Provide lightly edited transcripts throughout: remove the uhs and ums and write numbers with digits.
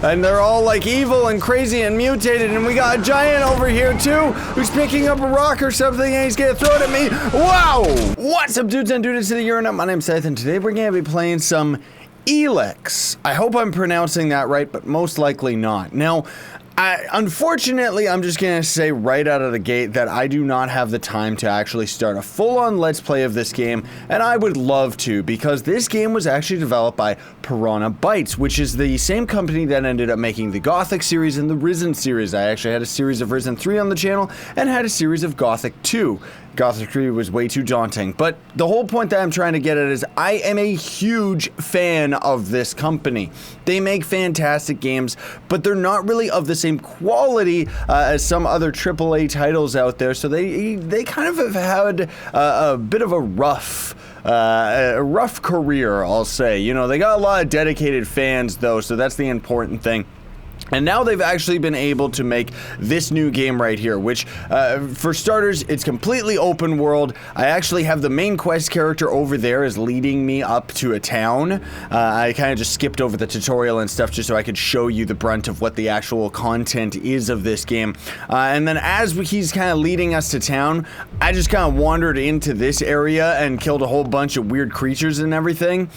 and they're all like evil and crazy and mutated, and we got a giant over here too who's picking up a rock or something and he's gonna throw it at me. Wow! What's up, dudes and dudes to the Urinal? My name's Seth, and today we're gonna be playing some Elex. I hope I'm pronouncing that right, but most likely not. Now, unfortunately, I'm just gonna say right out of the gate that I do not have the time to actually start a full-on Let's Play of this game, and I would love to, because this game was actually developed by Piranha Bytes, which is the same company that ended up making the Gothic series and the Risen series. I actually had a series of Risen 3 on the channel, and had a series of Gothic 2. Gothic 3 was way too daunting, but the whole point that I'm trying to get at is I am a huge fan of this company. They make fantastic games, but they're not really of the same quality as some other AAA titles out there, so they kind of have had a bit of a rough career, I'll say. You know, they got a lot of dedicated fans though, so that's the important thing. And now they've actually been able to make this new game right here, which, for starters, it's completely open world. I actually have the main quest character over there is leading me up to a town. I kind of just skipped over the tutorial and stuff just so I could show you the brunt of what the actual content is of this game. And then as he's kind of leading us to town, I just kind of wandered into this area and killed a whole bunch of weird creatures and everything.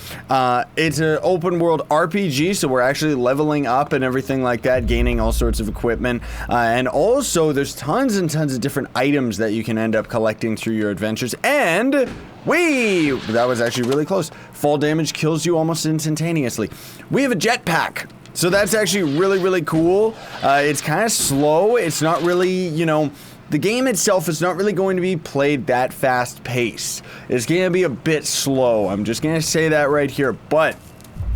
It's an open world RPG, so we're actually leveling up and everything like that, gaining all sorts of equipment, and also there's tons and tons of different items that you can end up collecting through your adventures. And that was actually really close. Fall damage kills you almost instantaneously. We have a jetpack, so that's actually really cool. It's kind of slow. It's not really, you know, the game itself is not really going to be played that fast paced. It's going to be a bit slow. I'm just going to say that right here, but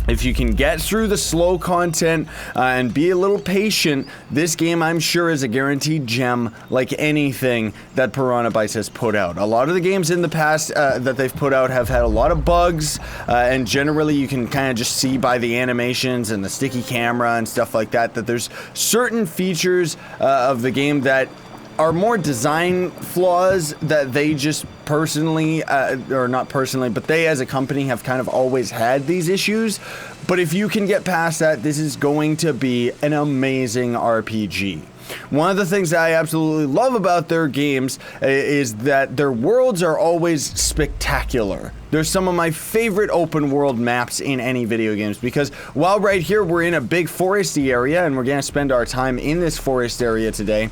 if you can get through the slow content and be a little patient, this game, I'm sure, is a guaranteed gem like anything that Piranha Bytes has put out. A lot of the games in the past that they've put out have had a lot of bugs, and generally you can kind of just see by the animations and the sticky camera and stuff like that that there's certain features of the game that are more design flaws that they just personally, or not personally, but they as a company have kind of always had these issues. But if you can get past that, this is going to be an amazing RPG. One of the things that I absolutely love about their games is that their worlds are always spectacular. They're some of my favorite open world maps in any video games, because while right here we're in a big foresty area and we're going to spend our time in this forest area today,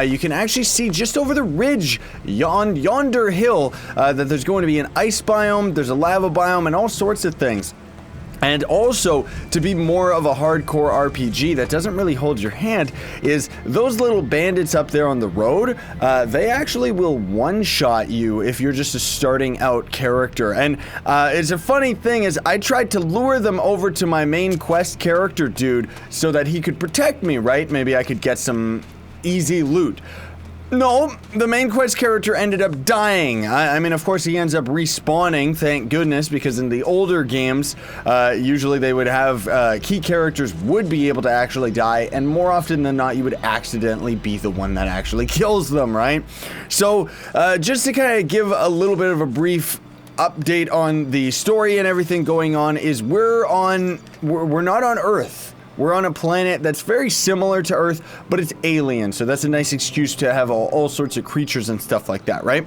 you can actually see just over the ridge yonder hill that there's going to be an ice biome, there's a lava biome, and all sorts of things. And also, to be more of a hardcore RPG that doesn't really hold your hand, is those little bandits up there on the road, they actually will one-shot you if you're just a starting out character. And it's a funny thing is I tried to lure them over to my main quest character dude so that he could protect me, right? Maybe I could get some easy loot. No, the main quest character ended up dying. I mean, of course, he ends up respawning, thank goodness, because in the older games, usually they would have key characters would be able to actually die, and more often than not, you would accidentally be the one that actually kills them, right? So, just to kind of give a little bit of a brief update on the story and everything going on, is we're not on Earth. We're on a planet that's very similar to Earth, but it's alien, so that's a nice excuse to have all sorts of creatures and stuff like that, right?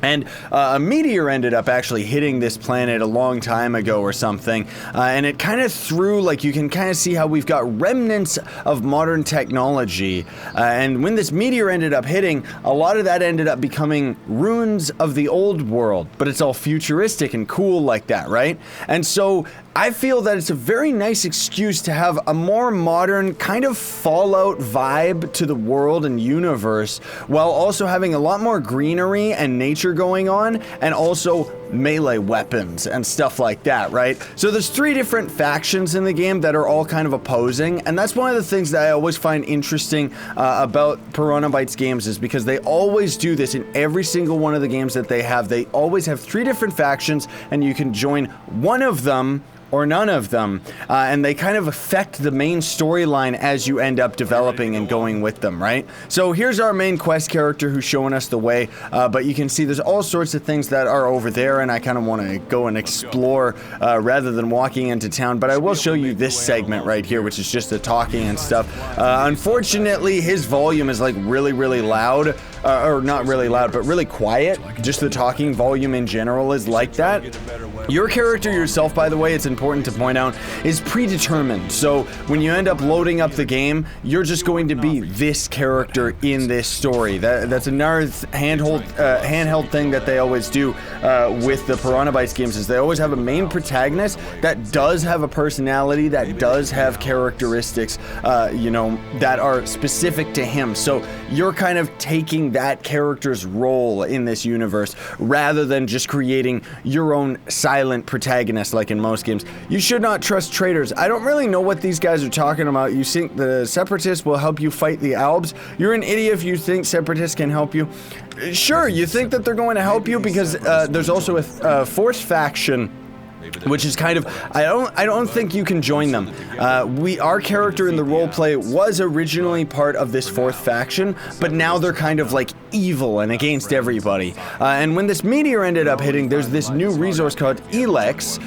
And a meteor ended up actually hitting this planet a long time ago or something, and it kind of threw, like, you can kind of see how we've got remnants of modern technology, and when this meteor ended up hitting, a lot of that ended up becoming ruins of the old world, but it's all futuristic and cool like that, right? And so I feel that it's a very nice excuse to have a more modern kind of Fallout vibe to the world and universe, while also having a lot more greenery and nature going on, and also melee weapons and stuff like that, right? So there's 3 different factions in the game that are all kind of opposing, and that's one of the things that I always find interesting about Piranha Bytes games, is because they always do this in every single one of the games that they have. They always have 3 different factions, and you can join one of them or none of them, and they kind of affect the main storyline as you end up developing and going with them, right? So here's our main quest character who's showing us the way, but you can see there's all sorts of things that are over there, and I kind of want to go and explore rather than walking into town, but I will show you this segment right here, which is just the talking and stuff. Unfortunately, his volume is like really loud, or not really loud, but really quiet. Just the talking volume in general is like that. Your character yourself, by the way, it's important to point out, is predetermined. So when you end up loading up the game, you're just going to be this character in this story. That's another handheld thing that they always do with the Piranha Bytes games, is they always have a main protagonist that does have a personality, that does have characteristics, you know, that are specific to him. So you're kind of taking that character's role in this universe rather than just creating your own silent protagonist like in most games. You should not trust traitors. I don't really know what these guys are talking about. You think the Separatists will help you fight the Albs? You're an idiot if you think Separatists can help you. Sure, you think that they're going to help you because there's also a fourth faction, which is kind of, I don't think you can join them. Our character in the roleplay was originally part of this fourth faction, but now they're kind of like evil and against everybody. And when this meteor ended up hitting, there's this new resource called Elex,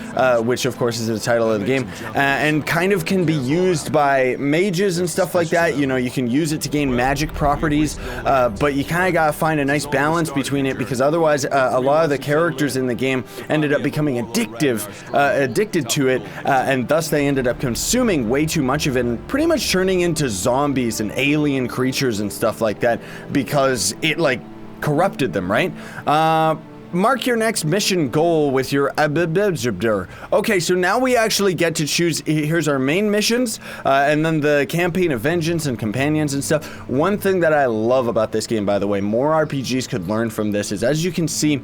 which of course is the title of the game, and kind of can be used by mages and stuff like that. You know, you can use it to gain magic properties, but you kind of gotta find a nice balance between it, because otherwise a lot of the characters in the game ended up becoming addicted to it, and thus they ended up consuming way too much of it and pretty much turning into zombies and alien creatures and stuff like that because it like corrupted them, right? Mark your next mission goal with your okay, so now we actually get to choose. Here's our main missions, and then the campaign of vengeance and companions and stuff. One thing that I love about this game, by the way, more RPGs could learn from this, is as you can see,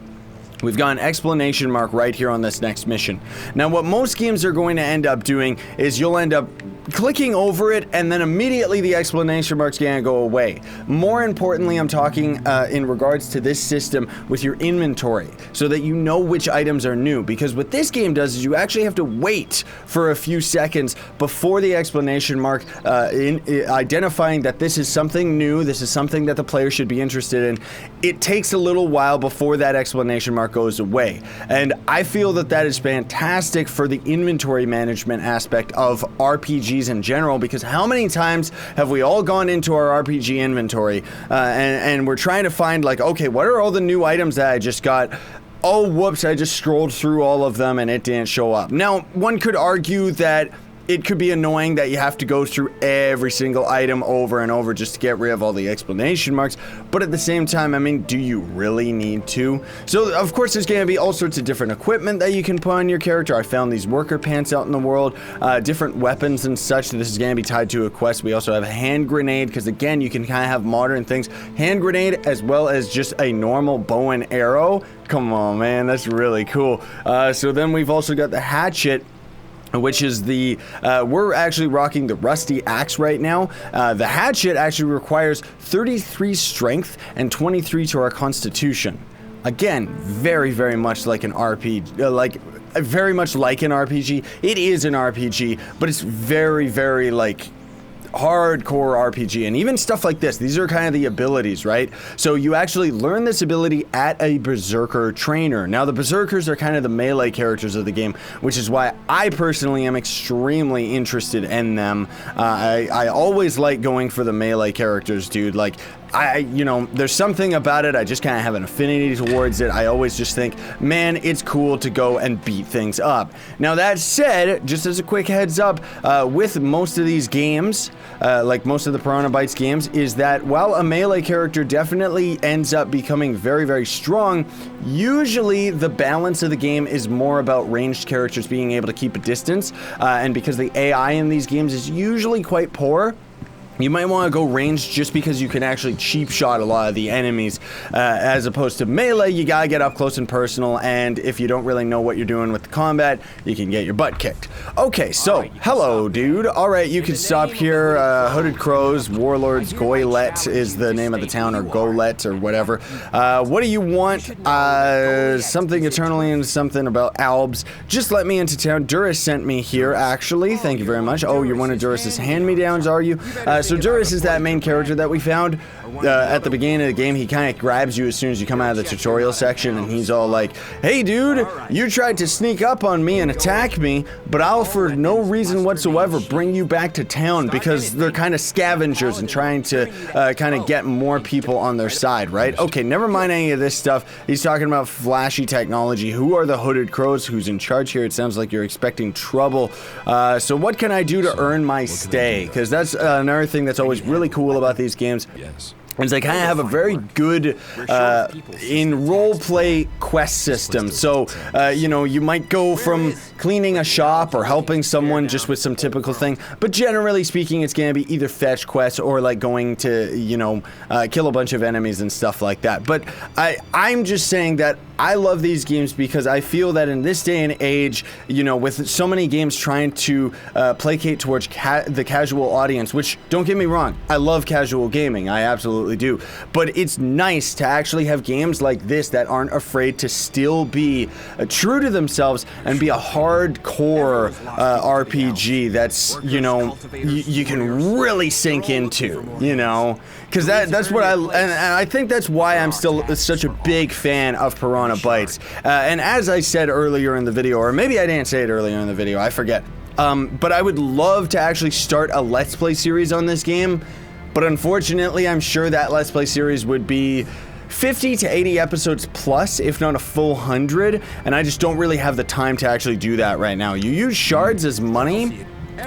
we've got an exclamation mark right here on this next mission. Now, what most games are going to end up doing is you'll end up clicking over it, and then immediately the exclamation mark's gonna go away. More importantly, I'm talking in regards to this system with your inventory, so that you know which items are new, because what this game does is you actually have to wait for a few seconds before the exclamation mark, identifying that this is something new, this is something that the player should be interested in. It takes a little while before that exclamation mark goes away, and I feel that that is fantastic for the inventory management aspect of RPGs in general, because how many times have we all gone into our RPG inventory and we're trying to find, like, okay, what are all the new items that I just got? Oh, whoops, I just scrolled through all of them and it didn't show up. Now, one could argue that it could be annoying that you have to go through every single item over and over just to get rid of all the exclamation marks, but at the same time, I mean, do you really need to? So, of course, there's going to be all sorts of different equipment that you can put on your character. I found these worker pants out in the world, different weapons and such. This is going to be tied to a quest. We also have a hand grenade, because again, you can kind of have modern things. Hand grenade, as well as just a normal bow and arrow. Come on, man, that's really cool. So then we've also got the hatchet, which is the, we're actually rocking the rusty axe right now. The hatchet actually requires 33 strength and 23 to our constitution. Again, very much like an RPG, very much like an RPG. It is an RPG, but it's very, like, hardcore RPG, and even stuff like this. These are kind of the abilities, right? So you actually learn this ability at a berserker trainer. Now, the berserkers are kind of the melee characters of the game, which is why I personally am extremely interested in them. I always like going for the melee characters, dude. Like, you know, there's something about it, I just kind of have an affinity towards it. I always just think, man, it's cool to go and beat things up. Now, that said, just as a quick heads up, with most of these games, like most of the Piranha Bytes games, is that while a melee character definitely ends up becoming very strong, usually the balance of the game is more about ranged characters being able to keep a distance, and because the AI in these games is usually quite poor, You might want to go ranged just because you can actually cheap shot a lot of the enemies, as opposed to melee. You gotta get up close and personal, and if you don't really know what you're doing with the combat, you can get your butt kicked. Okay, so hello, dude. All right, you can stop here. Hooded Crows, Warlords, Goylet is the name of the town, or Golet, or whatever. What do you want? Something eternally and something about Albs. Just let me into town. Duras sent me here, actually. Thank you very much. Oh, you're one of Duras's hand-me-downs, are you? So Duras is that main character that we found at the beginning of the game. He kind of grabs you as soon as you come out of the tutorial section, and he's all like, hey dude, you tried to sneak up on me and attack me, but I'll for no reason whatsoever bring you back to town, because they're kind of scavengers and trying to kind of get more people on their side, right? Okay, never mind any of this stuff. He's talking about flashy technology. Who are the Hooded Crows? Who's in charge here? It sounds like you're expecting trouble. So what can I do to earn my stay? Because that's another thing that's always really cool about these games. Yes. Is they kind of have a very good in role-play quest system. So, you know, you might go from cleaning a shop or helping someone just with some typical thing, but generally speaking, it's going to be either fetch quests or like going to, you know, kill a bunch of enemies and stuff like that. But I'm just saying that I love these games because I feel that in this day and age, you know, with so many games trying to placate towards the casual audience, which, don't get me wrong, I love casual gaming, I absolutely do, but it's nice to actually have games like this that aren't afraid to still be true to themselves and be a hardcore RPG that's, you know, you can really sink into, you know, because that's what and I think that's why I'm still such a big fan of Piranha Bytes. And as I said earlier in the video, or maybe I didn't say it earlier in the video, I forget, but I would love to actually start a Let's Play series on this game, but unfortunately I'm sure that Let's Play series would be 50 to 80 episodes plus, if not a full 100, and I just don't really have the time to actually do that right now. You use shards as money.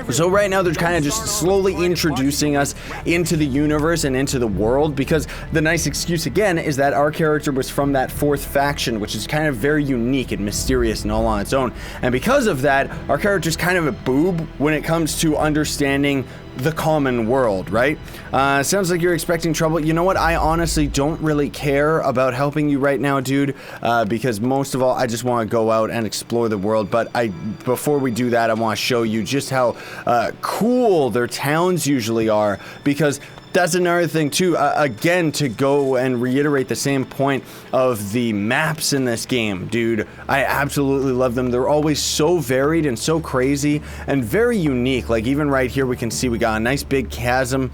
So right now they're kind of just slowly introducing us into the universe and into the world, because the nice excuse again is that our character was from that fourth faction, which is kind of very unique and mysterious and all on its own. And because of that, our character's kind of a boob when it comes to understanding the common world, right? Sounds like you're expecting trouble. You know what? I honestly don't really care about helping you right now, dude, because most of all, I just want to go out and explore the world. But before we do that, I want to show you just how cool their towns usually are, because that's another thing too, again, to go and reiterate the same point of the maps in this game, dude. I absolutely love them. They're always so varied and so crazy and very unique. Like even right here, we can see we got a nice big chasm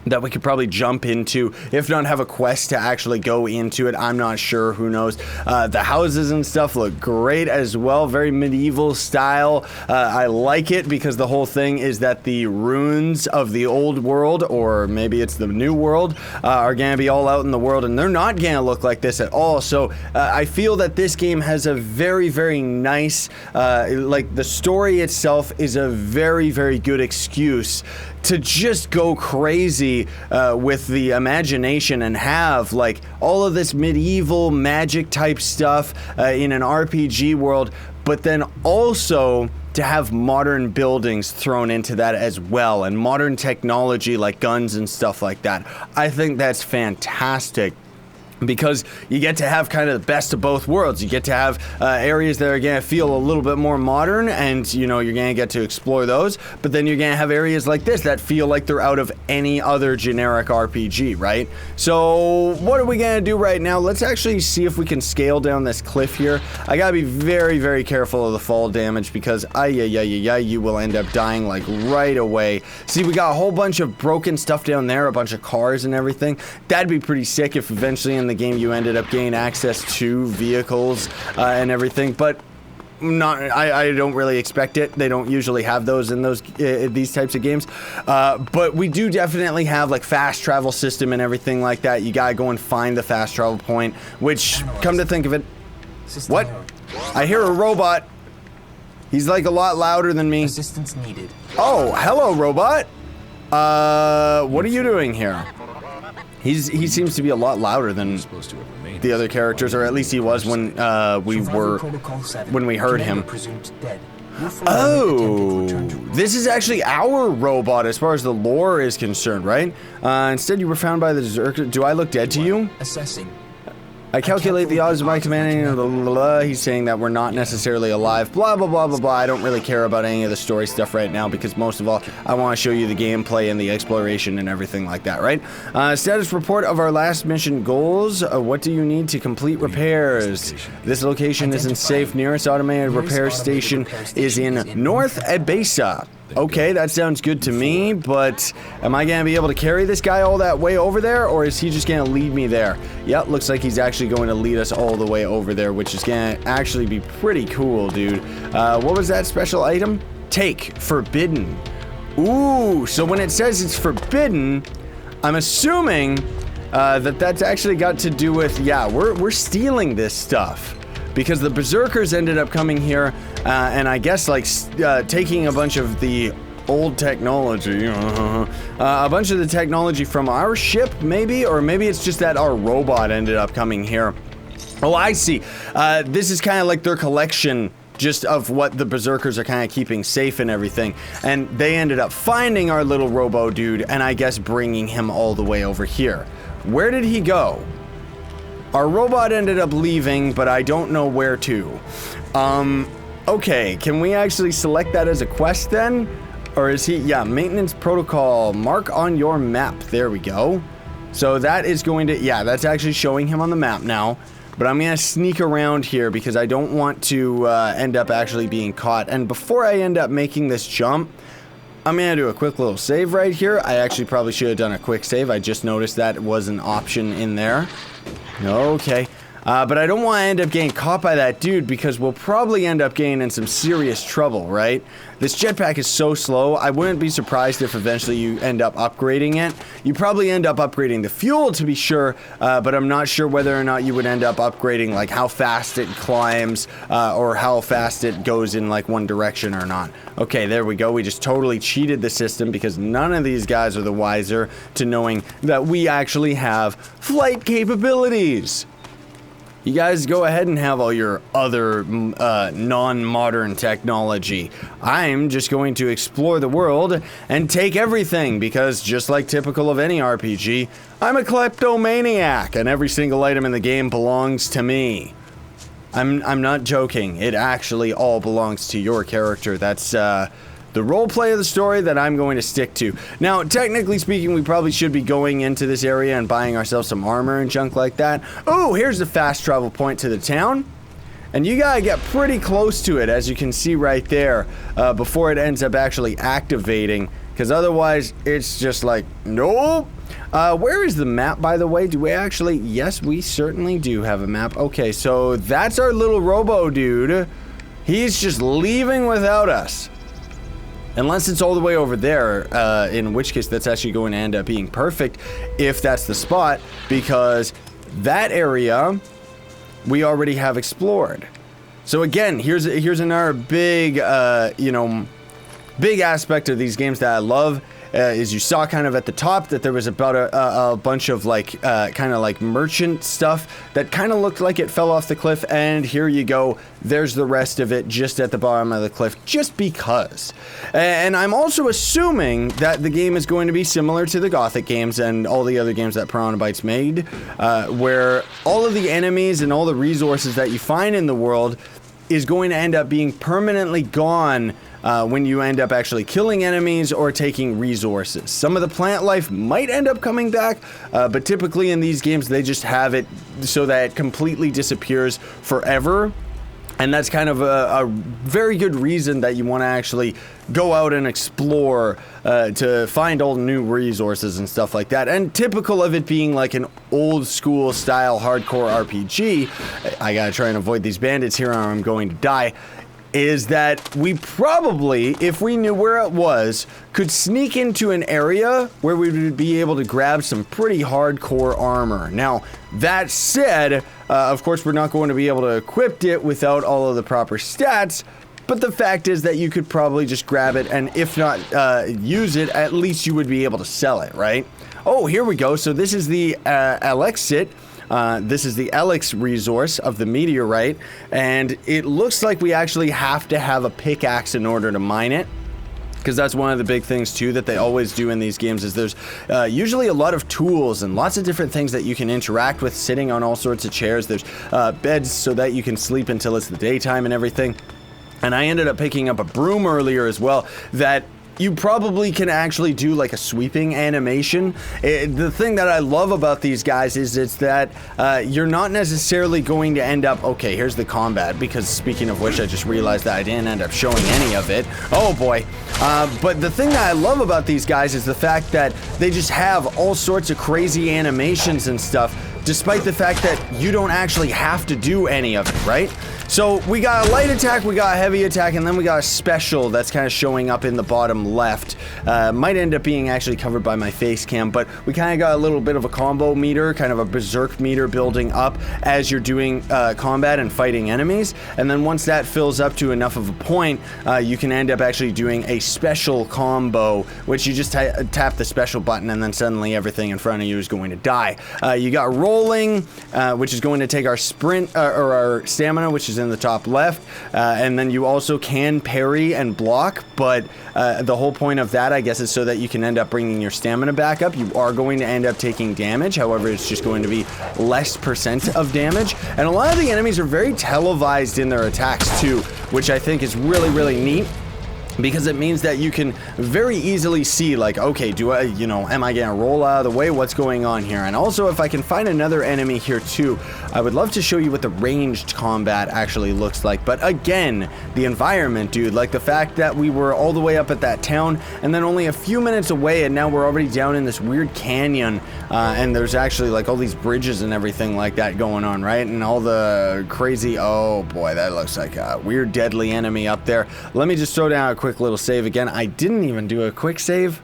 that we could probably jump into, if not have a quest to actually go into it. I'm not sure, who knows. The houses and stuff look great as well, very medieval style. I like it because the whole thing is that the ruins of the old world, or maybe it's the new world, are gonna be all out in the world, and they're not gonna look like this at all. So I feel that this game has a very, very nice, like the story itself is a very, very good excuse to just go crazy with the imagination and have like all of this medieval magic type stuff in an RPG world, but then also to have modern buildings thrown into that as well, and modern technology like guns and stuff like that. I think that's fantastic, because you get to have kind of the best of both worlds. You get to have areas that are going to feel a little bit more modern, and you know, you're going to get to explore those, but then you're going to have areas like this that feel like they're out of any other generic RPG, right? So what are we going to do right now? Let's actually see if we can scale down this cliff here. I gotta be very, very careful of the fall damage, because you will end up dying like right away. See, we got a whole bunch of broken stuff down there, a bunch of cars and everything. That'd be pretty sick if eventually in the game you ended up gaining access to vehicles and everything, but I don't really expect it. They don't usually have those in these types of games, but we do definitely have like fast travel system and everything like that. You gotta go and find the fast travel point, which, come to think of it, what? I hear a robot. He's like a lot louder than me. Assistance needed. Oh, hello, robot. What are you doing here? He seems to be a lot louder than the other characters, or at least he was when we heard him. Oh, this is actually our robot as far as the lore is concerned, right? Instead, you were found by the Berserker. Do I look dead to you? Assessing. I calculate the odds of my commanding, blah, blah, blah. He's saying that we're not necessarily alive, blah, blah, blah, blah, blah. I don't really care about any of the story stuff right now because most of all, I want to show you the gameplay and the exploration and everything like that, right? Status report of our last mission goals. What do you need to complete repairs? This location isn't safe. Nearest automated repair station is in North Abasa. Okay, that sounds good to me, but am I going to be able to carry this guy all that way over there, or is he just going to lead me there? Yep, looks like he's actually going to lead us all the way over there, which is going to actually be pretty cool, dude. What was that special item? Take, forbidden. Ooh, so when it says it's forbidden, I'm assuming that's actually got to do with, yeah, we're stealing this stuff. Because the Berserkers ended up coming here, and I guess, like, taking a bunch of the old technology, a bunch of the technology from our ship, maybe? Or maybe it's just that our robot ended up coming here. Oh, I see. This is kind of like their collection just of what the Berserkers are kind of keeping safe and everything. And they ended up finding our little robo dude, and I guess bringing him all the way over here. Where did he go? Our robot ended up leaving, but I don't know where to. Okay, can we actually select that as a quest then? Or is he, yeah, maintenance protocol, mark on your map. There we go. So that is going to, yeah, that's actually showing him on the map now. But I'm going to sneak around here because I don't want to end up actually being caught. And before I end up making this jump, I'm going to do a quick little save right here. I actually probably should have done a quick save. I just noticed that was an option in there. Okay. But I don't want to end up getting caught by that dude because we'll probably end up getting in some serious trouble, right? This jetpack is so slow, I wouldn't be surprised if eventually you end up upgrading it. You probably end up upgrading the fuel to be sure, but I'm not sure whether or not you would end up upgrading like how fast it climbs or how fast it goes in like one direction or not. Okay, there we go. We just totally cheated the system because none of these guys are the wiser to knowing that we actually have flight capabilities. You guys go ahead and have all your other non-modern technology. I'm just going to explore the world and take everything because just like typical of any RPG, I'm a kleptomaniac and every single item in the game belongs to me. I'm not joking. It actually all belongs to your character. That's the role play of the story that I'm going to stick to. Now, technically speaking, we probably should be going into this area and buying ourselves some armor and junk like that. Oh, here's the fast travel point to the town. And you gotta get pretty close to it, as you can see right there, before it ends up actually activating. Because otherwise, it's just like, nope. Where is the map, by the way? Do we actually... Yes, we certainly do have a map. Okay, so that's our little robo dude. He's just leaving without us. Unless it's all the way over there, in which case that's actually going to end up being perfect if that's the spot, because that area we already have explored. So again, here's another big, you know, big aspect of these games that I love. Is you saw kind of at the top that there was about a bunch of like kind of like merchant stuff that kind of looked like it fell off the cliff, and here you go, there's the rest of it just at the bottom of the cliff just because. And I'm also assuming that the game is going to be similar to the Gothic games and all the other games that Piranha Bytes made, where all of the enemies and all the resources that you find in the world is going to end up being permanently gone when you end up actually killing enemies or taking resources. Some of the plant life might end up coming back, but typically in these games they just have it so that it completely disappears forever. And that's kind of a very good reason that you want to actually go out and explore to find all new resources and stuff like that. And typical of it being like an old school style hardcore RPG, I gotta try and avoid these bandits here or I'm going to die, is that we probably, if we knew where it was, could sneak into an area where we would be able to grab some pretty hardcore armor. Now, that said, of course, we're not going to be able to equip it without all of the proper stats, but the fact is that you could probably just grab it, and if not use it, at least you would be able to sell it, right? Oh, here we go. So this is the Elex This is the Elex resource of the meteorite, and it looks like we actually have to have a pickaxe in order to mine it. Because that's one of the big things too that they always do in these games is there's usually a lot of tools and lots of different things that you can interact with sitting on all sorts of chairs. There's beds so that you can sleep until it's the daytime and everything. And I ended up picking up a broom earlier as well that you probably can actually do like a sweeping animation. The thing that I love about these guys is it's that you're not necessarily going to end up... Okay, here's the combat, because speaking of which, I just realized that I didn't end up showing any of it. Oh boy. But the thing that I love about these guys is the fact that they just have all sorts of crazy animations and stuff, despite the fact that you don't actually have to do any of it, right? So we got a light attack, we got a heavy attack, and then we got a special that's kind of showing up in the bottom left. Might end up being actually covered by my face cam, but we kind of got a little bit of a combo meter, kind of a berserk meter building up as you're doing combat and fighting enemies. And then once that fills up to enough of a point, you can end up actually doing a special combo, which you just tap the special button and then suddenly everything in front of you is going to die. You got rolling, which is going to take our sprint, or our stamina, which is in the top left, and then you also can parry and block, but the whole point of that, I guess, is so that you can end up bringing your stamina back up. You are going to end up taking damage, however, it's just going to be less % of damage, and a lot of the enemies are very televised in their attacks too, which I think is really, really neat. Because it means that you can very easily see, like, okay, do I, you know, am I gonna roll out of the way? What's going on here? And also, if I can find another enemy here too, I would love to show you what the ranged combat actually looks like. But again, the environment, dude, like the fact that we were all the way up at that town and then only a few minutes away and now we're already down in this weird canyon, and there's actually like all these bridges and everything like that going on, right? And all the crazy, oh boy, that looks like a weird deadly enemy up there. Let me just throw down a quick little save again. I didn't even do a quick save.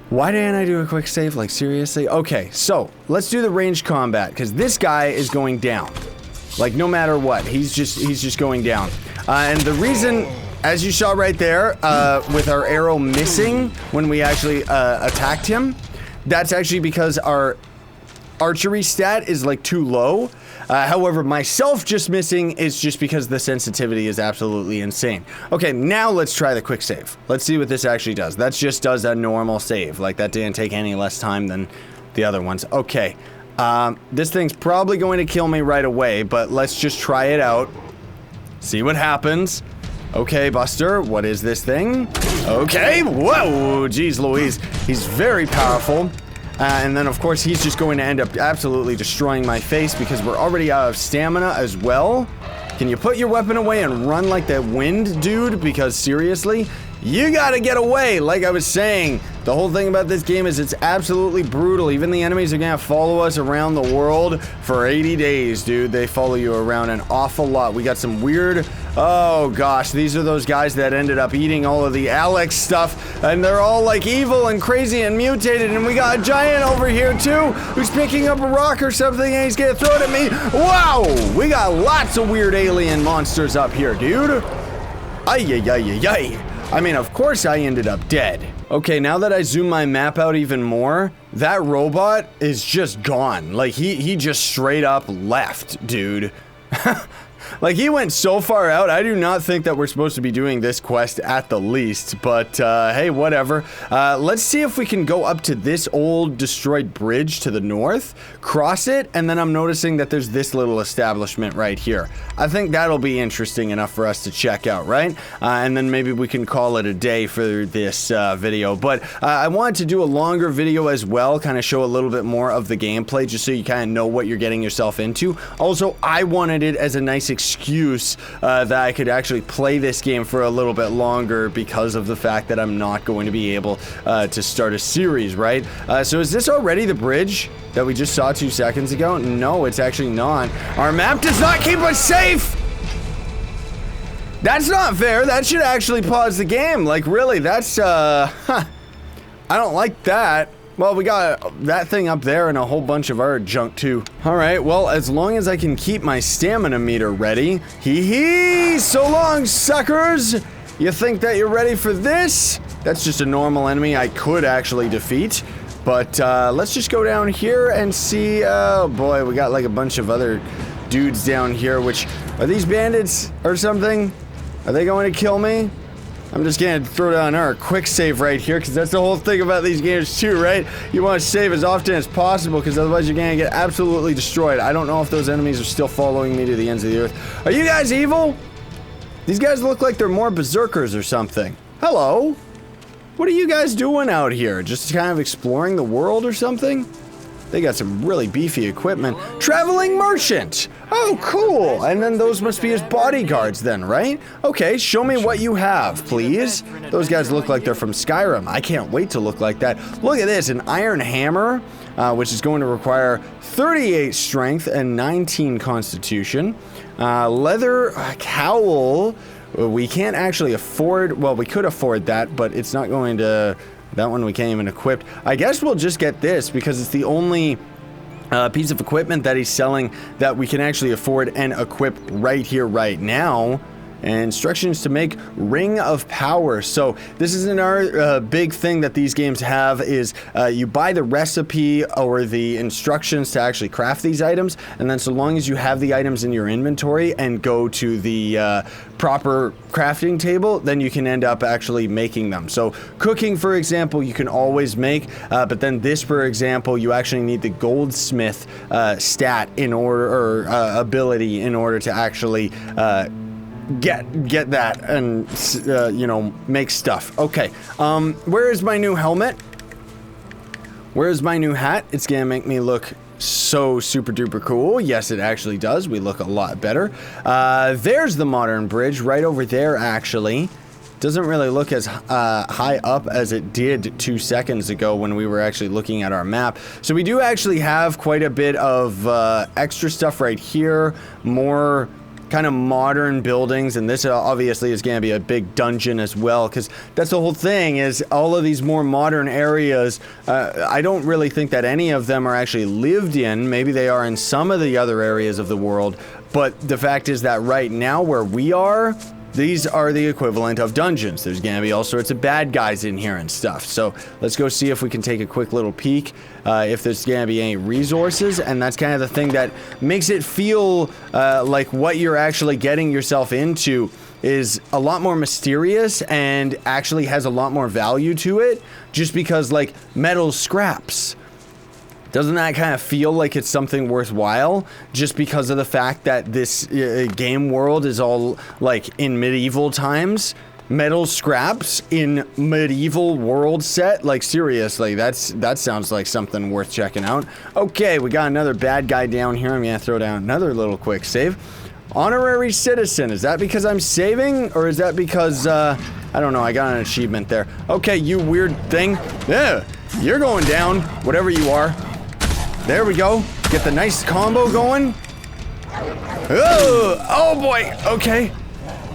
Why didn't I do a quick save? Like, seriously? Okay, so let's do the ranged combat, because this guy is going down. Like, no matter what, he's just going down. And the reason, as you saw right there, with our arrow missing when we actually attacked him, that's actually because our archery stat is like too low. However, myself just missing is just because the sensitivity is absolutely insane. Okay, now let's try the quick save. Let's see what this actually does. That just does a normal save. Like, that didn't take any less time than the other ones. Okay, this thing's probably going to kill me right away, but let's just try it out. See what happens. Okay, Buster, what is this thing? Okay, whoa, geez Louise. He's very powerful. And then, of course, he's just going to end up absolutely destroying my face because we're already out of stamina as well. Can you put your weapon away and run like the wind, dude? Because seriously, you gotta get away. Like I was saying, the whole thing about this game is it's absolutely brutal. Even the enemies are gonna follow us around the world for 80 days, dude. They follow you around an awful lot. We got some weird... Oh gosh, these are those guys that ended up eating all of the Elex stuff, and they're all like evil and crazy and mutated, and we got a giant over here too, who's picking up a rock or something, and he's gonna throw it at me. Wow! We got lots of weird alien monsters up here, dude. Ay. I mean, of course I ended up dead. Okay, now that I zoom my map out even more, that robot is just gone. Like, he just straight up left, dude. Like, he went so far out, I do not think that we're supposed to be doing this quest at the least, but, hey, whatever. Let's see if we can go up to this old destroyed bridge to the north, cross it, and then I'm noticing that there's this little establishment right here. I think that'll be interesting enough for us to check out, right? And then maybe we can call it a day for this, video, but, I wanted to do a longer video as well, kind of show a little bit more of the gameplay, just so you kind of know what you're getting yourself into. Also, I wanted it as a nice excuse that I could actually play this game for a little bit longer because of the fact that I'm not going to be able to start a series, right? So is this already the bridge that we just saw 2 seconds ago? No, it's actually not. Our map does not keep us safe! That's not fair. That should actually pause the game. Like, really, that's, I don't like that. Well, we got that thing up there and a whole bunch of our junk too. All right, well, as long as I can keep my stamina meter ready. Hee so long, suckers. You think that you're ready for this? That's just a normal enemy I could actually defeat. But let's just go down here and see. Oh boy, we got like a bunch of other dudes down here. Which are these bandits or something? Are they going to kill me? I'm just gonna throw down our quick save right here, because that's the whole thing about these games too, right? You want to save as often as possible, because otherwise you're gonna get absolutely destroyed. I don't know if those enemies are still following me to the ends of the earth. Are you guys evil? These guys look like they're more berserkers or something. Hello? What are you guys doing out here? Just kind of exploring the world or something? They got some really beefy equipment. Traveling merchant! Oh, cool! And then those must be his bodyguards then, right? Okay, show me what you have, please. Those guys look like they're from Skyrim. I can't wait to look like that. Look at this, an iron hammer, which is going to require 38 strength and 19 constitution. Leather cowl. We can't actually afford, well, we could afford that, but it's not going to... That one we can't even equip. I guess we'll just get this because it's the only piece of equipment that he's selling that we can actually afford and equip right here, right now. And instructions to make Ring of Power. So this is another big thing that these games have is you buy the recipe or the instructions to actually craft these items, and then so long as you have the items in your inventory and go to the proper crafting table, then you can end up actually making them. So cooking, for example, you can always make, but then this, for example, you actually need the goldsmith stat in order, or ability in order to actually get that and you know, make stuff. Okay, where is my new helmet? Where is my new hat? It's gonna make me look so super duper cool. Yes, it actually does. We look a lot better. There's the modern bridge right over there, actually. Doesn't really look as high up as it did 2 seconds ago when we were actually looking at our map. So we do actually have quite a bit of extra stuff right here. More kind of modern buildings, and this obviously is going to be a big dungeon as well, because that's the whole thing, is all of these more modern areas, I don't really think that any of them are actually lived in. Maybe they are in some of the other areas of the world, but the fact is that right now where we are, these are the equivalent of dungeons. There's gonna be all sorts of bad guys in here and stuff. So let's go see if we can take a quick little peek, if there's gonna be any resources. And that's kind of the thing that makes it feel like what you're actually getting yourself into is a lot more mysterious and actually has a lot more value to it, just because, like, metal scraps. Doesn't that kind of feel like it's something worthwhile, just because of the fact that this game world is all like in medieval times? Metal scraps in medieval world set? Like, seriously, that sounds like something worth checking out. Okay, we got another bad guy down here. I'm gonna throw down another little quick save. Honorary citizen. Is that because I'm saving, or is that because I don't know, I got an achievement there. Okay, you weird thing. Yeah, you're going down, whatever you are. There we go. Get the nice combo going. Oh boy. Okay.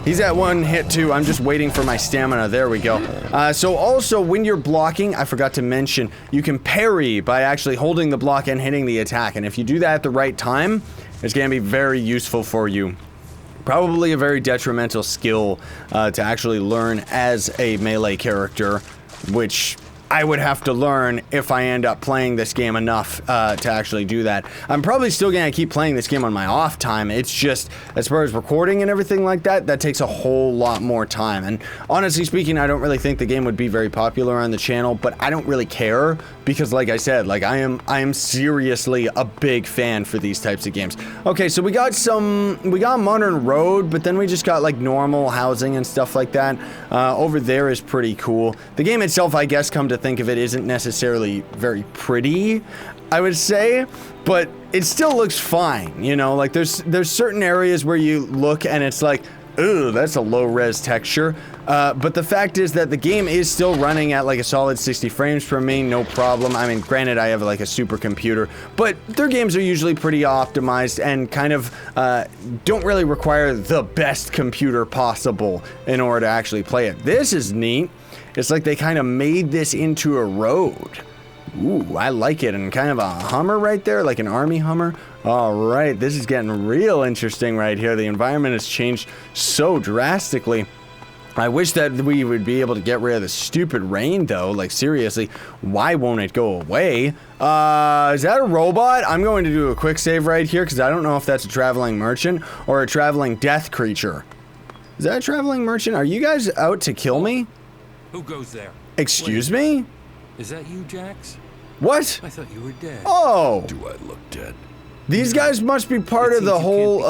He's at one hit too. I'm just waiting for my stamina. There we go. So also when you're blocking, I forgot to mention, you can parry by actually holding the block and hitting the attack. And if you do that at the right time, it's going to be very useful for you. Probably a very detrimental skill to actually learn as a melee character, which I would have to learn if I end up playing this game enough to actually do that. I'm probably still gonna keep playing this game on my off time. It's just, as far as recording and everything like that, that takes a whole lot more time. And honestly speaking, I don't really think the game would be very popular on the channel, but I don't really care, because like I said, like I am seriously a big fan for these types of games. Okay, so we got a modern road, but then we just got like normal housing and stuff like that. Over there is pretty cool. The game itself, I guess, come to think of it, isn't necessarily very pretty, I would say, but it still looks fine, you know? Like there's certain areas where you look and it's like, ooh, that's a low-res texture. But the fact is that the game is still running at like a solid 60 frames per me, no problem. I mean, granted, I have like a supercomputer, but their games are usually pretty optimized and kind of don't really require the best computer possible in order to actually play it. This is neat. It's like they kind of made this into a road. Ooh, I like it. And kind of a Hummer right there, like an army Hummer. All right, this is getting real interesting right here. The environment has changed so drastically. I wish that we would be able to get rid of the stupid rain, though. Like, seriously, why won't it go away? Is that a robot? I'm going to do a quick save right here, because I don't know if that's a traveling merchant or a traveling death creature. Is that a traveling merchant? Are you guys out to kill me? Who goes there? Excuse me? Is that you, Jax? What? I thought you were dead. Oh! Do I look dead? These guys must be part of the whole,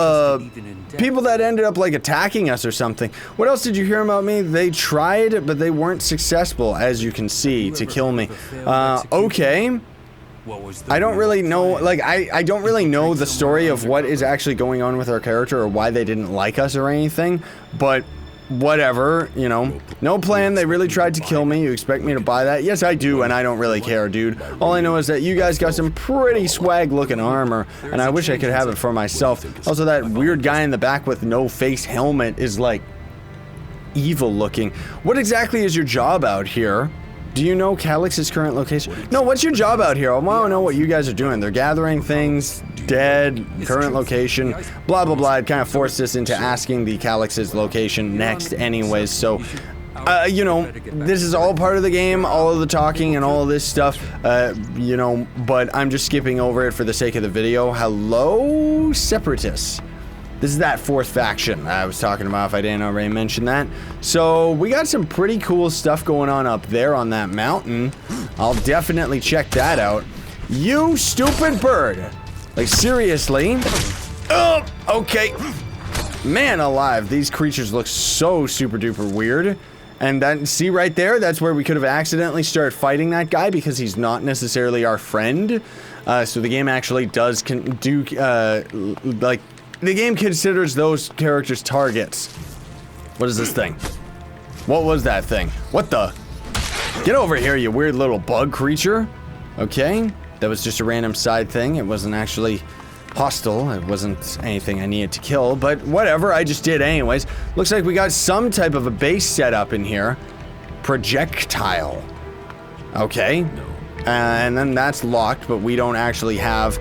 people that ended up, like, attacking us or something. What else did you hear about me? They tried, but they weren't successful, as you can see, to kill me. Okay. I don't really know, like, I don't really know the story of what is actually going on with our character or why they didn't like us or anything, but whatever, you know. No plan, they really tried to kill me. You expect me to buy that? Yes, I do, and I don't really care, dude. All I know is that you guys got some pretty swag-looking armor, and I wish I could have it for myself. Also, that weird guy in the back with no face helmet is, like, evil-looking. What exactly is your job out here? Do you know Calix's current location? No, what's your job out here? I want to know what you guys are doing. They're gathering things, dead, current location, blah, blah, blah. It kind of forced us into asking the Calix's location next anyways. So, you know, this is all part of the game, all of the talking and all of this stuff, you know, but I'm just skipping over it for the sake of the video. Hello, Separatists. This is that fourth faction I was talking about, if I didn't already mention that. So, we got some pretty cool stuff going on up there on that mountain. I'll definitely check that out. You stupid bird! Like, seriously? Oh, okay. Man alive, these creatures look so super duper weird. And then, see right there, that's where we could have accidentally started fighting that guy because he's not necessarily our friend. So the game actually does like, the game considers those characters targets. What is this thing? What was that thing? What the? Get over here, you weird little bug creature. Okay, that was just a random side thing. It wasn't actually hostile. It wasn't anything I needed to kill, but whatever, I just did anyways. Looks like we got some type of a base set up in here. Projectile. Okay. And then that's locked, but we don't actually have,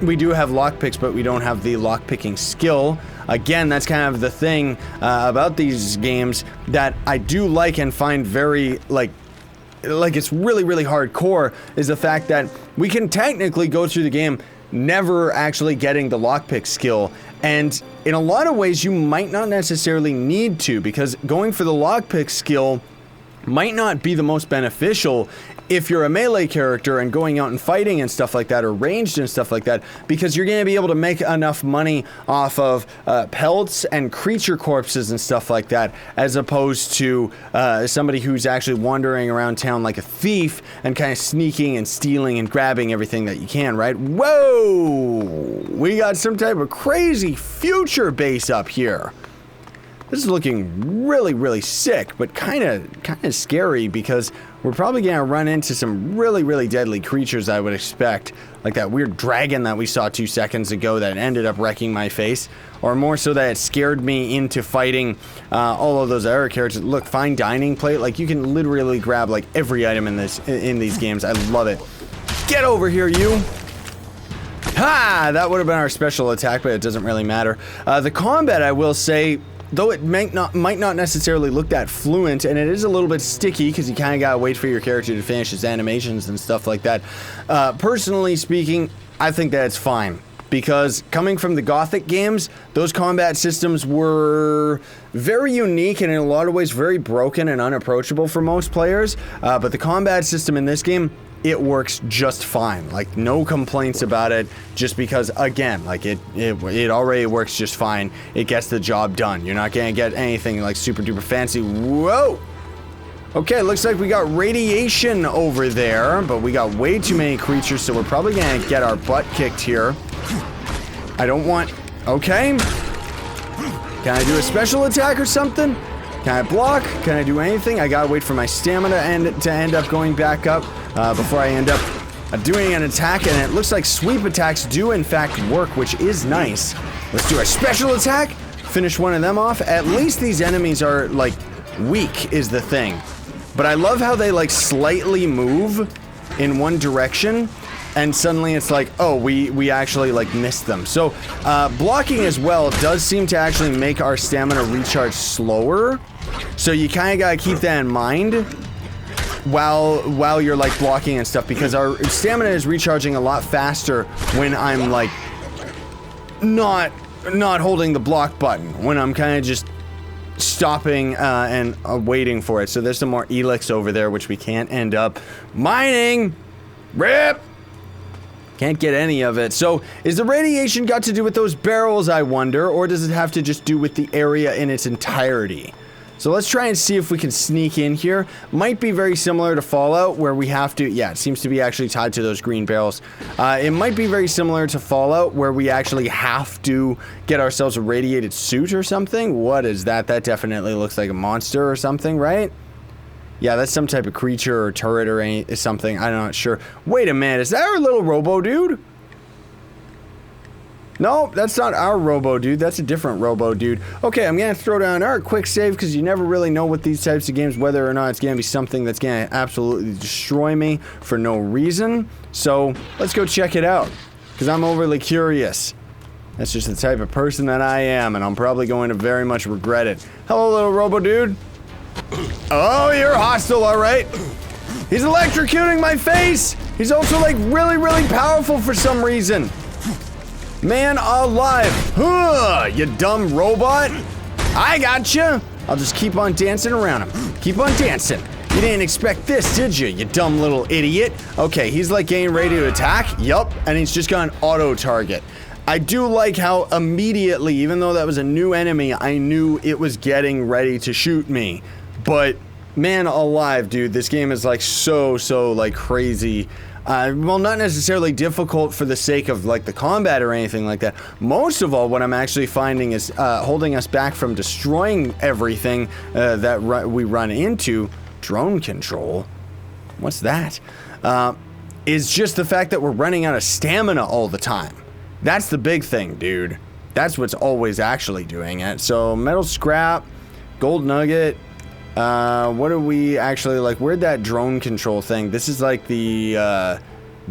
we do have lockpicks, but we don't have the lockpicking skill. Again, that's kind of the thing about these games that I do like and find very, like it's really, really hardcore, is the fact that we can technically go through the game never actually getting the lockpick skill. And in a lot of ways, you might not necessarily need to, because going for the lockpick skill might not be the most beneficial if you're a melee character and going out and fighting and stuff like that, or ranged and stuff like that, because you're going to be able to make enough money off of pelts and creature corpses and stuff like that, as opposed to somebody who's actually wandering around town like a thief and kind of sneaking and stealing and grabbing everything that you can, right? Whoa! We got some type of crazy future base up here. This is looking really, really sick, but kind of scary, because we're probably going to run into some really, really deadly creatures, I would expect. Like that weird dragon that we saw 2 seconds ago that ended up wrecking my face. Or more so that it scared me into fighting all of those other characters. Look, fine dining plate. Like, you can literally grab like every item in these games. I love it. Get over here, you! Ha! That would have been our special attack, but it doesn't really matter. The combat, I will say, though it might not necessarily look that fluent, and it is a little bit sticky because you kind of gotta wait for your character to finish his animations and stuff like that. Personally speaking, I think that it's fine, because coming from the Gothic games, those combat systems were very unique and in a lot of ways very broken and unapproachable for most players. But the combat system in this game, it works just fine. Like, no complaints about it, just because, again, like, it already works just fine. It gets the job done. You're not gonna get anything like super duper fancy. Whoa! Okay, looks like we got radiation over there, but we got way too many creatures, so we're probably gonna get our butt kicked here. I don't want... Okay. Can I do a special attack or something? Can I block? Can I do anything? I gotta wait for my stamina to end up going back up before I end up doing an attack, and it looks like sweep attacks do in fact work, which is nice. Let's do a special attack, finish one of them off. At least these enemies are, like, weak is the thing. But I love how they, like, slightly move in one direction, and suddenly it's like, oh, we actually, like, missed them. So, blocking as well does seem to actually make our stamina recharge slower. So you kind of gotta keep that in mind while you're like blocking and stuff, because our stamina is recharging a lot faster when I'm like not holding the block button, when I'm kind of just stopping and waiting for it. So there's some more Elex over there, which we can't end up mining. RIP! Can't get any of it. So is the radiation got to do with those barrels, I wonder, or does it have to just do with the area in its entirety? So let's try and see if we can sneak in here. Might be very similar to Fallout, where we have to, yeah, it seems to be actually tied to those green barrels. It might be very similar to Fallout, where we actually have to get ourselves a radiated suit or something. What is that? That definitely looks like a monster or something, right? Yeah, that's some type of creature or turret or something. I'm not sure. Wait a minute, is that our little robo dude? No, that's not our robo dude. That's a different robo dude. Okay, I'm gonna throw down our quick save, because you never really know with these types of games whether or not it's gonna be something that's gonna absolutely destroy me for no reason. So let's go check it out, because I'm overly curious. That's just the type of person that I am, and I'm probably going to very much regret it. Hello, little robo dude. Oh, you're hostile, all right. He's electrocuting my face. He's also like really, really powerful for some reason. Man alive. Huh, you dumb robot. I gotcha. I'll just keep on dancing around him. Keep on dancing. You didn't expect this, did you, you dumb little idiot? Okay, he's like getting ready to attack. Yup, and he's just got an auto target. I do like how immediately, even though that was a new enemy, I knew it was getting ready to shoot me. But man alive, dude, this game is like so like crazy. Well, not necessarily difficult for the sake of like the combat or anything like that. Most of all, what I'm actually finding is holding us back from destroying everything that we run into. Drone control? What's that? Is just the fact that we're running out of stamina all the time. That's the big thing, dude. That's what's always actually doing it. So metal scrap, gold nugget. What are we actually like? Where'd that drone control thing? This is like the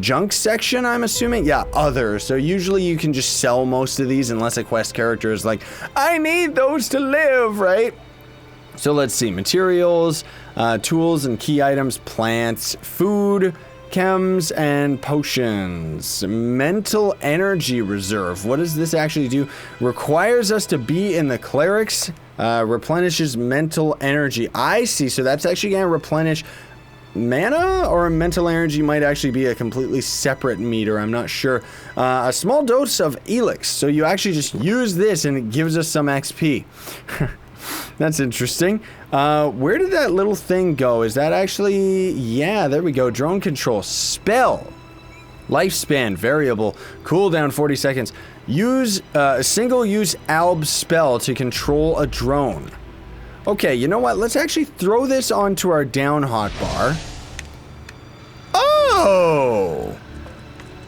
junk section, I'm assuming. Yeah, other. So usually you can just sell most of these unless a quest character is like, I need those to live, right? So let's see. Materials, tools and key items, plants, food, chems, and potions. Mental energy reserve. What does this actually do? Requires us to be in the clerics. Replenishes mental energy. I see. So that's actually going to replenish mana, or mental energy might actually be a completely separate meter. I'm not sure. A small dose of Elex. So you actually just use this and it gives us some XP. That's interesting. Where did that little thing go? Is that actually... Yeah, there we go. Drone control. Spell. Lifespan. Variable. Cooldown 40 seconds. Use a single-use alb spell to control a drone. Okay, you know what? Let's actually throw this onto our down hotbar. Oh!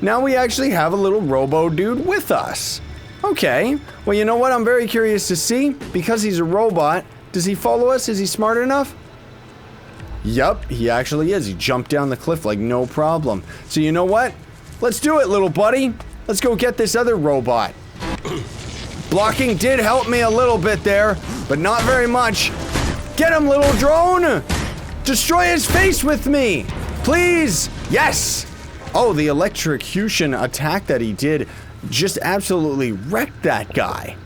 Now we actually have a little robo dude with us. Okay. Well, you know what? I'm very curious to see. Because he's a robot, does he follow us? Is he smart enough? Yup, he actually is. He jumped down the cliff like no problem. So you know what? Let's do it, little buddy. Let's go get this other robot. Blocking did help me a little bit there, but not very much. Get him, little drone! Destroy his face with me! Please! Yes! Oh, the electrocution attack that he did just absolutely wrecked that guy.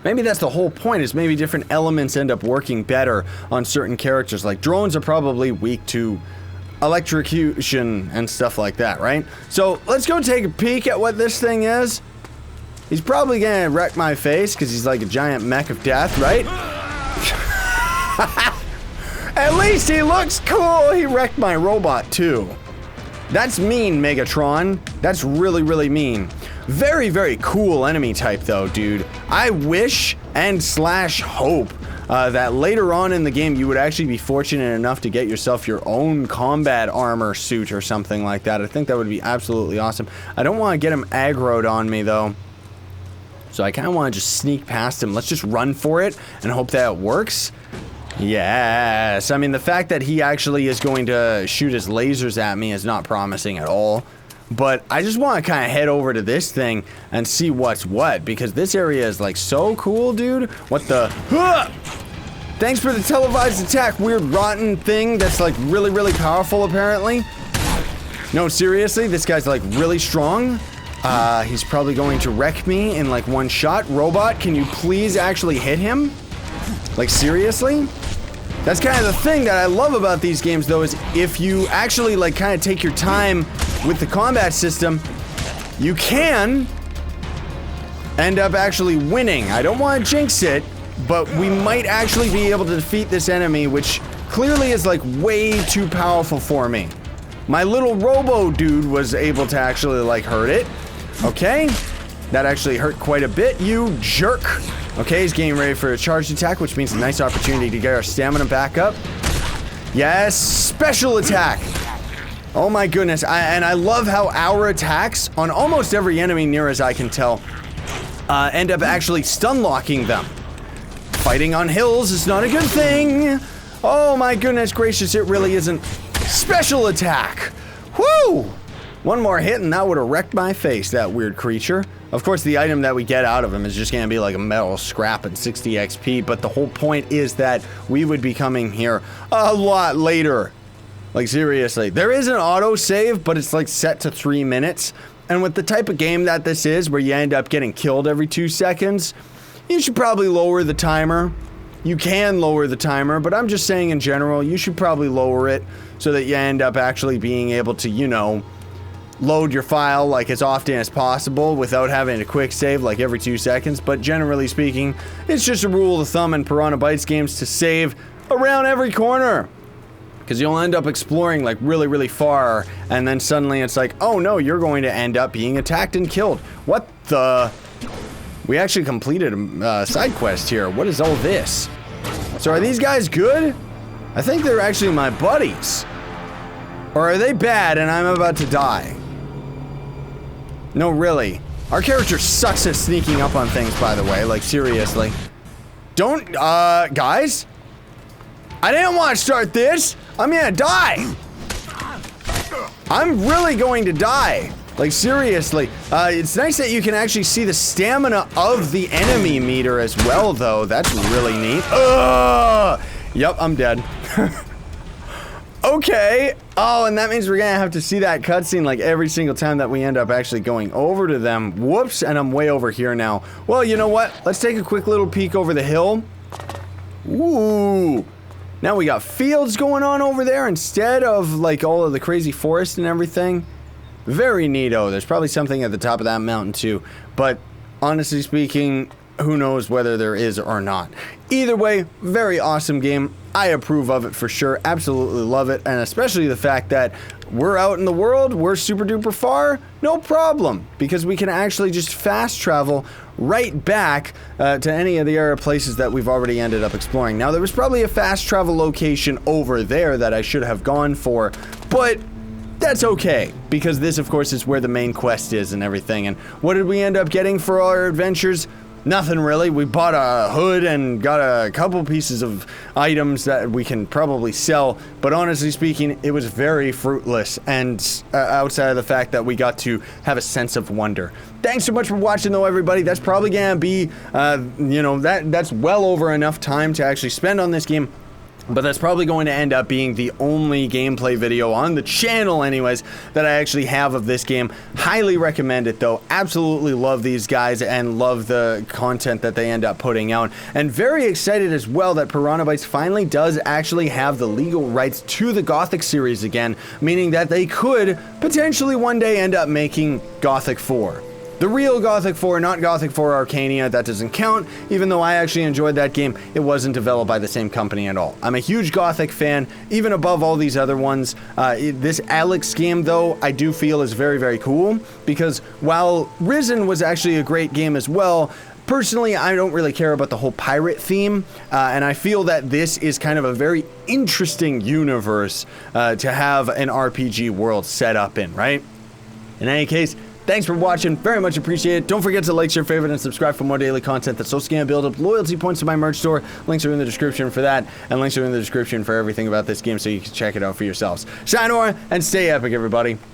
Maybe that's the whole point, is maybe different elements end up working better on certain characters. Like drones are probably weak to electrocution and stuff like that, right? So let's go take a peek at what this thing is. He's probably gonna wreck my face because he's like a giant mech of death, right? At least he looks cool. He wrecked my robot too. That's mean, Megatron. That's really, really mean. Very, very cool enemy type though, dude. I wish and slash hope that later on in the game you would actually be fortunate enough to get yourself your own combat armor suit or something like that. I think that would be absolutely awesome. I don't want to get him aggroed on me though. So I kind of want to just sneak past him. Let's just run for it and hope that it works. Yes. I mean, the fact that he actually is going to shoot his lasers at me is not promising at all. But I just want to kind of head over to this thing and see what's what, because this area is like so cool, dude. What the? Thanks for the televised attack, weird rotten thing that's like really, really powerful apparently. No, seriously, this guy's like really strong. He's probably going to wreck me in like one shot. Robot, can you please actually hit him? Like seriously? That's kind of the thing that I love about these games though, is if you actually like kind of take your time with the combat system, you can end up actually winning. I don't want to jinx it, but we might actually be able to defeat this enemy, which clearly is like way too powerful for me. My little robo dude was able to actually like hurt it. Okay, that actually hurt quite a bit, you jerk. Okay, he's getting ready for a charged attack, which means a nice opportunity to get our stamina back up. Yes, special attack. Oh my goodness, and I love how our attacks on almost every enemy near as I can tell end up actually stun locking them. Fighting on hills is not a good thing. Oh my goodness gracious, it really isn't. Special attack. Whoo! One more hit and that would have wrecked my face, that weird creature. Of course, the item that we get out of him is just gonna be like a metal scrap and 60 XP, but the whole point is that we would be coming here a lot later. Like seriously, there is an auto save, but it's like set to 3 minutes. And with the type of game that this is, where you end up getting killed every 2 seconds, you should probably lower the timer. You can lower the timer, but I'm just saying in general, you should probably lower it so that you end up actually being able to, you know, load your file like as often as possible without having a quick save like every 2 seconds. But generally speaking, it's just a rule of thumb in Piranha Bytes games to save around every corner. Because you'll end up exploring like really, really far, and then suddenly it's like, oh no, you're going to end up being attacked and killed. What the? We actually completed a side quest here. What is all this? So are these guys good? I think they're actually my buddies. Or are they bad and I'm about to die? No, really. Our character sucks at sneaking up on things, by the way. Like, seriously. Don't, guys? I didn't want to start this. I'm gonna die. I'm really going to die. Like, seriously. It's nice that you can actually see the stamina of the enemy meter as well, though. That's really neat. Yep, I'm dead. Okay. Oh, and that means we're gonna have to see that cutscene like every single time that we end up actually going over to them. Whoops, and I'm way over here now. Well, you know what? Let's take a quick little peek over the hill. Ooh. Now we got fields going on over there instead of like all of the crazy forest and everything. Very neato. There's probably something at the top of that mountain too. But honestly speaking, who knows whether there is or not. Either way, very awesome game. I approve of it for sure. Absolutely love it. And especially the fact that we're out in the world, we're super duper far, no problem. Because we can actually just fast travel right back to any of the other places that we've already ended up exploring. Now, there was probably a fast travel location over there that I should have gone for, but that's okay, because this, of course, is where the main quest is and everything. And what did we end up getting for our adventures? Nothing really. We bought a hood and got a couple pieces of items that we can probably sell, but honestly speaking, it was very fruitless, and outside of the fact that we got to have a sense of wonder. Thanks so much for watching though, everybody. That's probably gonna be, you know, that's well over enough time to actually spend on this game. But that's probably going to end up being the only gameplay video on the channel anyways that I actually have of this game. Highly recommend it though. Absolutely love these guys and love the content that they end up putting out. And very excited as well that Piranha Bytes finally does actually have the legal rights to the Gothic series again, meaning that they could potentially one day end up making Gothic 4. The real Gothic 4, not Gothic 4 Arcania. That doesn't count, even though I actually enjoyed that game. It wasn't developed by the same company at all. I'm a huge Gothic fan, even above all these other ones. This Elex game, though, I do feel is very, very cool, because while Risen was actually a great game as well, personally, I don't really care about the whole pirate theme, and I feel that this is kind of a very interesting universe to have an RPG world set up in, right? In any case, thanks for watching, very much appreciate it. Don't forget to like, share, favorite, and subscribe for more daily content that's so gonna build up loyalty points to my merch store. Links are in the description for that, and links are in the description for everything about this game so you can check it out for yourselves. Sayonara, and stay epic, everybody.